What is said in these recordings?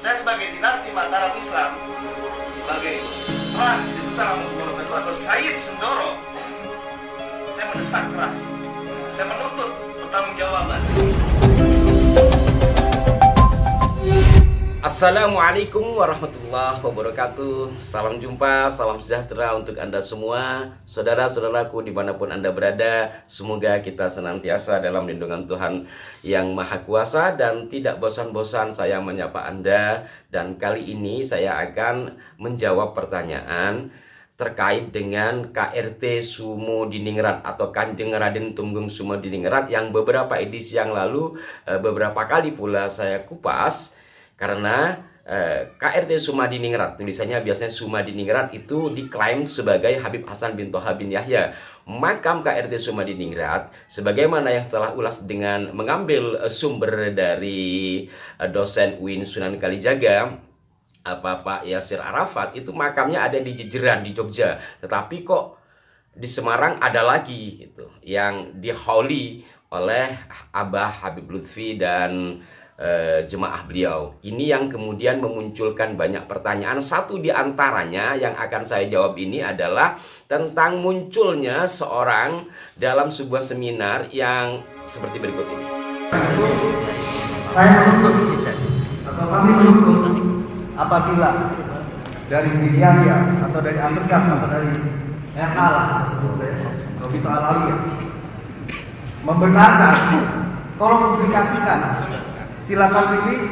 Saya sebagai dinasti Mataram Islam, sebagai Tuan Sri Sultan Hamengkubuwono II atau Sayyid Sundoro, saya mendesak keras, saya menuntut pertanggungjawaban. Assalamualaikum warahmatullahi wabarakatuh. Salam jumpa, salam sejahtera untuk Anda semua, saudara-saudaraku dimanapun Anda berada. Semoga kita senantiasa dalam lindungan Tuhan yang Maha Kuasa dan tidak bosan-bosan saya menyapa Anda. Dan kali ini saya akan menjawab pertanyaan terkait dengan KRT Sumodiningrat atau Kanjeng Raden Tumenggung Sumodiningrat yang beberapa edisi yang lalu beberapa kali pula saya kupas. Karena KRT Sumodiningrat, tulisannya biasanya Sumodiningrat, itu diklaim sebagai Habib Hasan bin Thaha bin Yahya. Makam KRT Sumodiningrat, sebagaimana yang setelah ulas dengan mengambil sumber dari dosen UIN Sunan Kalijaga, Pak Yasir Arafat, itu makamnya ada di Jejeran di Jogja. Tetapi kok di Semarang ada lagi gitu, yang dihauli oleh Abah Habib Lutfi dan jemaah beliau. Ini yang kemudian memunculkan banyak pertanyaan. Satu di antaranya yang akan saya jawab ini adalah tentang munculnya seorang dalam sebuah seminar yang seperti berikut ini. Saya menuntut atau kami menuntut apabila dari Bin Yahya atau dari Asegaf atau dari Allah Robito Alawiyah membenarkan, tolong publikasikan. Silakan pilih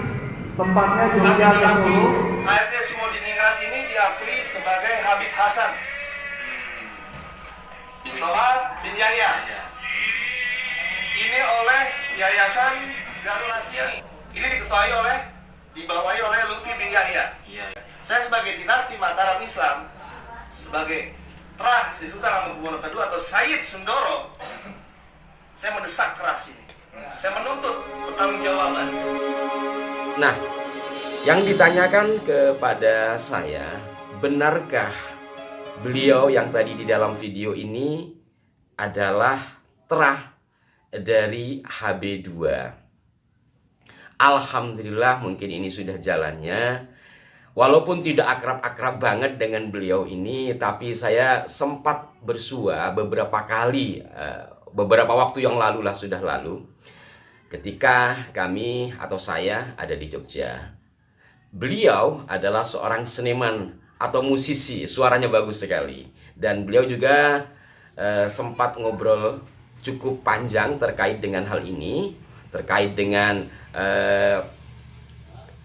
tempatnya Jogja atau Solo. KRT Sumodiningrat ini diakui sebagai Habib Hasan bin Thaha bin Yahya. Ini oleh Yayasan Darul Asyami. Ini diketuai dibawahi oleh Lutfi bin Yahya. Saya sebagai dinasti Mataram Islam, sebagai Putra Sri Sultan Hamengkubuwono II atau Sayyid Sundoro, saya mendesak keras ini. Saya menuntut pertanggungjawaban. Nah, yang ditanyakan kepada saya, benarkah beliau yang tadi di dalam video ini adalah terah dari HB2? Alhamdulillah mungkin ini sudah jalannya. Walaupun tidak akrab-akrab banget dengan beliau ini, tapi saya sempat bersua beberapa kali, beberapa waktu yang lalu lah, sudah lalu, ketika kami atau saya ada di Jogja. Beliau adalah seorang seniman atau musisi, suaranya bagus sekali. Dan beliau juga sempat ngobrol cukup panjang terkait dengan hal ini, terkait dengan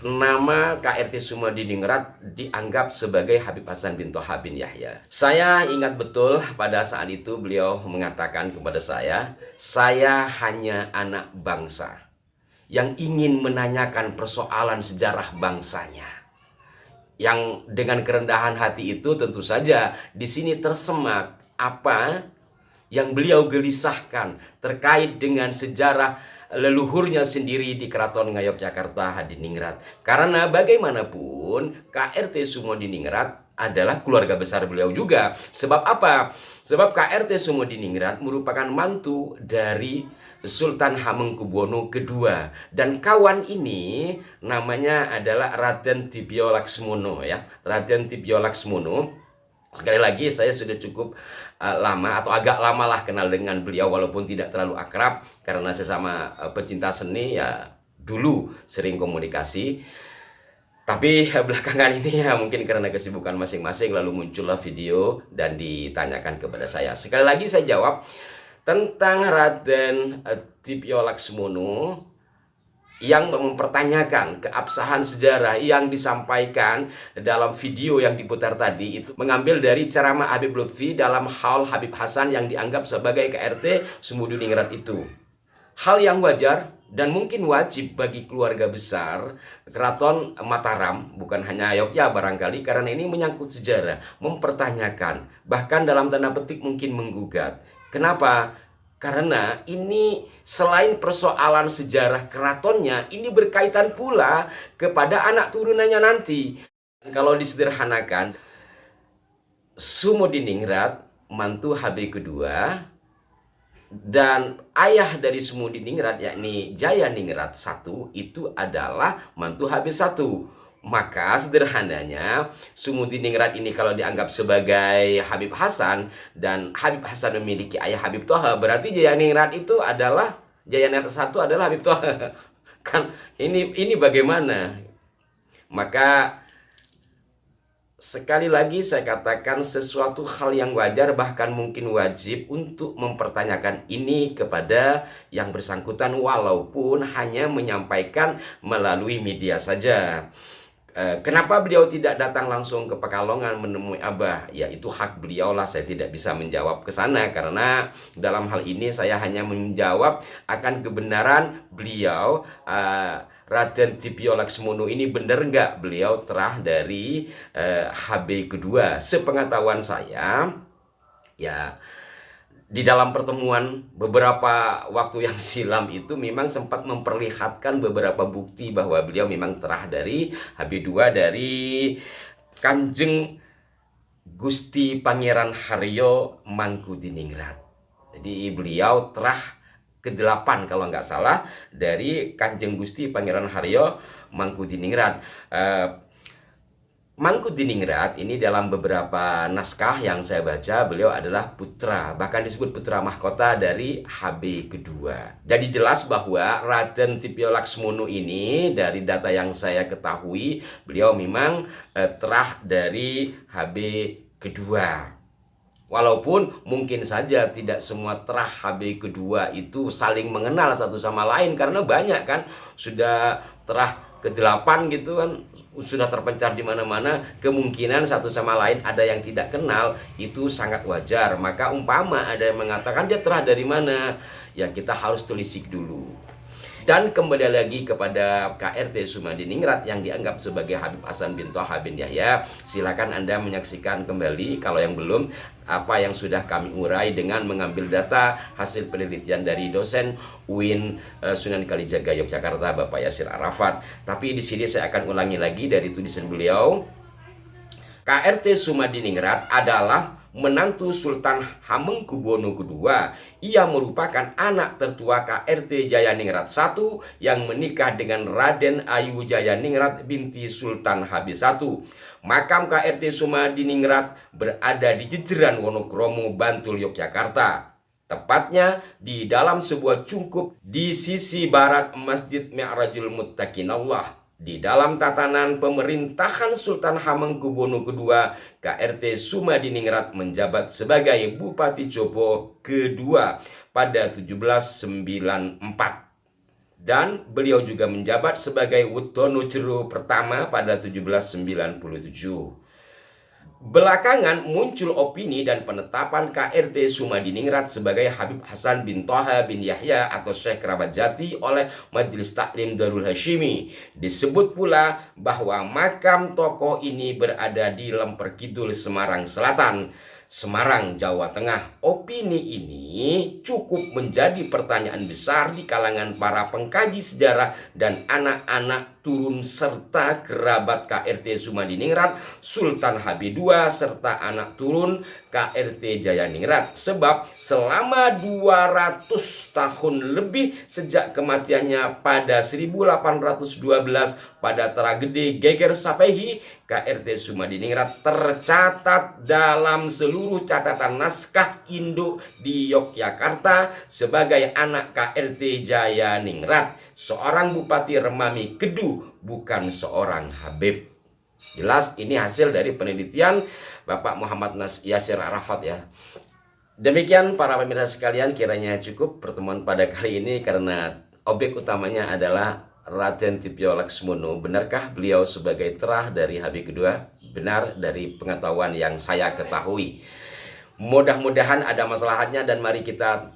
nama KRT Sumodiningrat dianggap sebagai Habib Hasan bin Thaha bin Yahya. Saya ingat betul pada saat itu beliau mengatakan kepada saya hanya anak bangsa yang ingin menanyakan persoalan sejarah bangsanya. Yang dengan kerendahan hati itu tentu saja di sini tersemat apa yang beliau gelisahkan terkait dengan sejarah leluhurnya sendiri di Keraton Ngayogyakarta Hadiningrat. Karena bagaimanapun KRT Sumodiningrat adalah keluarga besar beliau juga. Sebab apa? Sebab KRT Sumodiningrat merupakan mantu dari Sultan Hamengkubuwono II. Dan kawan ini namanya adalah Raden Dibyo Laksmono, ya. Raden Dibyo Laksmono. Sekali lagi saya sudah cukup lama atau agak lama lah kenal dengan beliau, walaupun tidak terlalu akrab karena sesama pecinta seni ya dulu sering komunikasi. Tapi belakangan ini ya mungkin karena kesibukan masing-masing lalu muncullah video dan ditanyakan kepada saya. Sekali lagi saya jawab tentang Raden Dibyo Laksmono yang mempertanyakan keabsahan sejarah yang disampaikan dalam video yang diputar tadi itu mengambil dari ceramah Habib Lutfi dalam hal Habib Hasan yang dianggap sebagai KRT Sumodiningrat itu. Hal yang wajar dan mungkin wajib bagi keluarga besar Keraton Mataram, bukan hanya Yogyakarta barangkali, karena ini menyangkut sejarah, mempertanyakan, bahkan dalam tanda petik mungkin menggugat. Kenapa? Karena ini selain persoalan sejarah keratonnya, ini berkaitan pula kepada anak turunannya nanti. Kalau disederhanakan, Sumodiningrat mantu HB kedua Dan ayah dari Sumodiningrat yakni Jayaningrat I itu adalah mantu HB1. Maka sederhananya Sumudiningrat ini kalau dianggap sebagai Habib Hasan dan Habib Hasan memiliki ayah Habib Toha, berarti Jayaningrat itu adalah Jayaningrat satu adalah Habib Toha. Kan ini bagaimana? Maka sekali lagi saya katakan sesuatu hal yang wajar bahkan mungkin wajib untuk mempertanyakan ini kepada yang bersangkutan walaupun hanya menyampaikan melalui media saja. Kenapa beliau tidak datang langsung ke Pekalongan menemui Abah? Ya itu hak beliau lah, saya tidak bisa menjawab ke sana karena dalam hal ini saya hanya menjawab akan kebenaran beliau. Raden Tibio Laksmono ini benar nggak beliau terah dari HB kedua? Sepengetahuan saya, ya di dalam pertemuan beberapa waktu yang silam itu memang sempat memperlihatkan beberapa bukti bahwa beliau memang terah dari HB2 dari Kanjeng Gusti Pangeran Haryo Mangkudiningrat. Jadi beliau terah ke-8 kalau nggak salah dari Kanjeng Gusti Pangeran Haryo Mangkudiningrat. Mangkudiningrat ini dalam beberapa naskah yang saya baca beliau adalah putra, bahkan disebut putra mahkota dari HB kedua. Jadi jelas bahwa Raden Tibio Laksmono ini dari data yang saya ketahui beliau memang terah dari HB kedua. Walaupun mungkin saja tidak semua terah HB kedua itu saling mengenal satu sama lain karena banyak kan sudah terah ke-8 gitu kan sudah terpencar di mana-mana, kemungkinan satu sama lain ada yang tidak kenal itu sangat wajar. Maka umpama ada yang mengatakan dia terah dari mana, ya kita harus telisik dulu. Dan kembali lagi kepada KRT Sumediningrat yang dianggap sebagai Habib Hasan bin Toha bin Yahya. Silakan Anda menyaksikan kembali kalau yang belum apa yang sudah kami urai dengan mengambil data hasil penelitian dari dosen UIN Sunan Kalijaga Yogyakarta Bapak Yasir Arafat. Tapi di sini saya akan ulangi lagi dari tulisan beliau. KRT Sumediningrat adalah menantu Sultan Hamengkubuwono II. Ia merupakan anak tertua KRT Jayaningrat I yang menikah dengan Raden Ayu Jayaningrat binti Sultan Habis I. Makam KRT Sumediningrat berada di Jejeran Wonokromo, Bantul, Yogyakarta. Tepatnya di dalam sebuah cungkup di sisi barat Masjid Mi'rajul Muttaqinallah. Di dalam tatanan pemerintahan Sultan Hamengkubuwono II, KRT Sumediningrat menjabat sebagai Bupati Jopo kedua pada 1794. Dan beliau juga menjabat sebagai Wudono Jero pertama pada 1797. Belakangan muncul opini dan penetapan KRT Sumediningrat sebagai Habib Hasan bin Toha bin Yahya atau Syekh Kerabat Jati oleh Majelis Taklim Darul Hashimi. Disebut pula bahwa makam tokoh ini berada di Lemper Kidul, Semarang Selatan, Semarang, Jawa Tengah. Opini ini cukup menjadi pertanyaan besar di kalangan para pengkaji sejarah dan anak-anak turun serta kerabat KRT Sumediningrat, Sultan HB2 serta anak turun KRT Jayaningrat. Sebab selama 200 tahun lebih sejak kematiannya pada 1812 pada tragedi Geger Sapehi, KRT Sumediningrat tercatat dalam seluruh catatan naskah induk di Yogyakarta sebagai anak KRT Jayaningrat, seorang Bupati Remami Kedu, bukan seorang Habib. Jelas ini hasil dari penelitian Bapak Muhammad Yasir Arafat ya. Demikian para pemirsa sekalian, kiranya cukup pertemuan pada kali ini karena objek utamanya adalah Raden Tibio Laksmono. Benarkah beliau sebagai terah dari HB kedua? Benar dari pengetahuan yang saya ketahui. Mudah-mudahan ada maslahatnya dan mari kita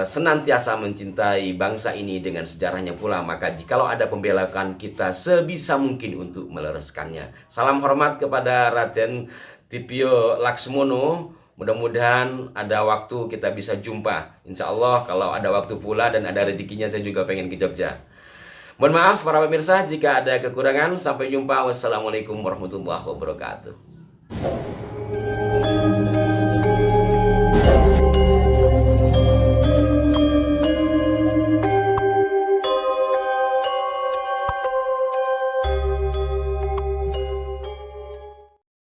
senantiasa mencintai bangsa ini dengan sejarahnya pula. Maka jikalau ada pembelakan kita sebisa mungkin untuk meluruskannya. Salam hormat kepada Raden Tibio Laksmono. Mudah-mudahan ada waktu kita bisa jumpa. Insya Allah kalau ada waktu pula dan ada rezekinya saya juga pengen ke Jogja. Mohon maaf para pemirsa jika ada kekurangan. Sampai jumpa. Wassalamualaikum warahmatullahi wabarakatuh.